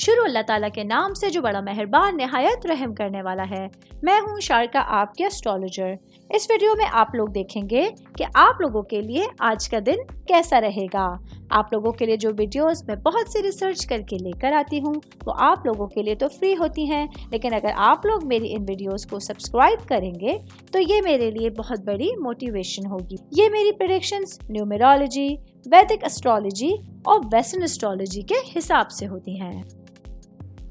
شروع اللہ تعالیٰ کے نام سے جو بڑا مہربان نہایت رحم کرنے والا ہے۔ میں ہوں شارکا، آپ کے اسٹرالوجر۔ اس ویڈیو میں آپ لوگ دیکھیں گے کہ آپ لوگوں کے لیے آج کا دن کیسا رہے گا۔ آپ لوگوں کے لیے جو ویڈیوز میں بہت سی ریسرچ کر کے لے کر آتی ہوں وہ آپ لوگوں کے لیے تو فری ہوتی ہیں، لیکن اگر آپ لوگ میری ان ویڈیوز کو سبسکرائب کریں گے تو یہ میرے لیے بہت بڑی موٹیویشن ہوگی۔ یہ میری پریڈکشنز نیومرولوجی، ویدک اسٹرالوجی اور ویسٹرن اسٹرالوجی کے حساب سے ہوتی ہیں۔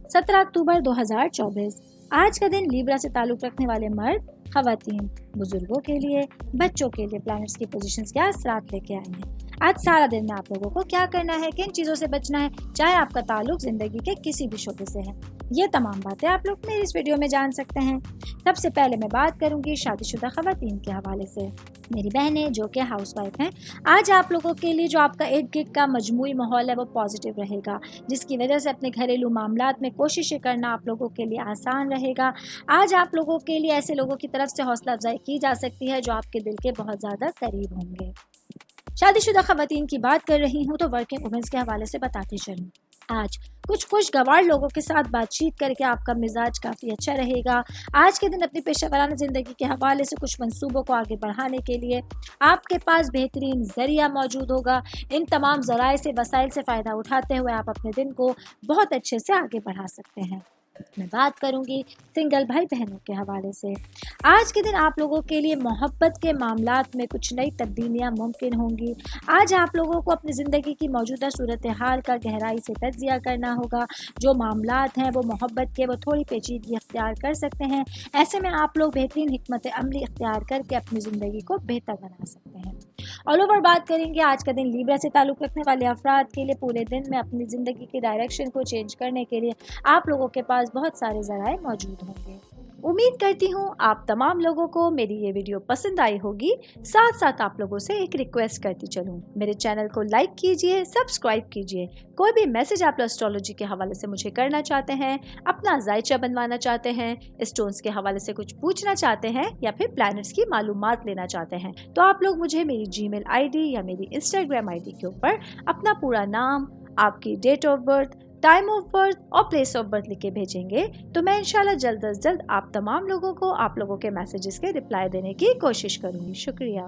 17 اکتوبر 2024 آج کا دن لیبرا سے تعلق رکھنے والے مرد، خواتین، بزرگوں کے لیے، بچوں کے لیے پلانٹس کی پوزیشنز کے اثرات لے کے آئے ہیں۔ آج سارا دن میں آپ لوگوں کو کیا کرنا ہے، کن چیزوں سے بچنا ہے، چاہے آپ کا تعلق زندگی کے کسی بھی شعبے سے ہے، یہ تمام باتیں آپ لوگ میری اس ویڈیو میں جان سکتے ہیں۔ سب سے پہلے میں بات کروں گی شادی شدہ خواتین کے حوالے سے۔ میری بہنیں جو کہ ہاؤس وائف ہیں، آج آپ لوگوں کے لیے جو آپ کا ارد گرد کا مجموعی ماحول ہے وہ پازیٹیو رہے گا، جس کی وجہ سے اپنے گھریلو معاملات میں کوششیں کرنا آپ لوگوں کے لیے آسان رہے گا۔ آج آپ لوگوں کے لیے ایسے لوگوں کی طرف سے حوصلہ افزائی کی جا سکتی ہے جو آپ کے دل کے بہت زیادہ قریب ہوں گے۔ شادی شدہ خواتین کی بات کر رہی ہوں تو ورکنگ وومنس کے حوالے سے بتاتی چلوں۔ آج کچھ خوشگوار لوگوں کے ساتھ بات چیت کر کے آپ کا مزاج کافی اچھا رہے گا۔ آج کے دن اپنی پیشہ ورانہ زندگی کے حوالے سے کچھ منصوبوں کو آگے بڑھانے کے لیے آپ کے پاس بہترین ذریعہ موجود ہوگا۔ ان تمام ذرائع سے، وسائل سے فائدہ اٹھاتے ہوئے آپ اپنے دن کو بہت اچھے سے آگے بڑھا سکتے ہیں۔ میں بات کروں گی سنگل بھائی بہنوں کے حوالے سے۔ آج کے دن آپ لوگوں کے لیے محبت کے معاملات میں کچھ نئی تبدیلیاں ممکن ہوں گی۔ آج آپ لوگوں کو اپنی زندگی کی موجودہ صورتحال کا گہرائی سے تجزیہ کرنا ہوگا۔ جو معاملات ہیں وہ محبت کے، وہ تھوڑی پیچیدگی اختیار کر سکتے ہیں۔ ایسے میں آپ لوگ بہترین حکمت عملی اختیار کر کے اپنی زندگی کو بہتر بنا سکتے ہیں۔ آل اوور بات کریں گے آج کا دن لیبرا سے تعلق رکھنے والے افراد کے لیے۔ پورے دن میں اپنی زندگی کی ڈائریکشن کو چینج کرنے کے لیے آپ لوگوں کے پاس بہت سارے ذرائع موجود ہوں گے۔ امید کرتی ہوں آپ تمام لوگوں کو میری یہ ویڈیو پسند آئی ہوگی۔ ساتھ ساتھ آپ لوگوں سے ایک ریکویسٹ کرتی چلوں، میرے چینل کو لائک کیجئے، سبسکرائب کیجئے۔ کوئی بھی میسج آپ اسٹرالوجی کے حوالے سے مجھے کرنا چاہتے ہیں، اپنا ذائچہ بنوانا چاہتے ہیں، اسٹونز کے حوالے سے کچھ پوچھنا چاہتے ہیں یا پھر پلانٹس کی معلومات لینا چاہتے ہیں تو آپ لوگ مجھے میری جی میل آئی ڈی یا میری انسٹاگرام آئی ڈی کے اوپر اپنا پورا نام، آپ کی date of birth, time of birth اور پلیس آف برتھ لکھ کے بھیجیں گے تو میں انشاءاللہ جلد از جلد آپ تمام لوگوں کو آپ لوگوں کے میسیجز کے رپلائی دینے کی کوشش کروں گی۔ شکریہ۔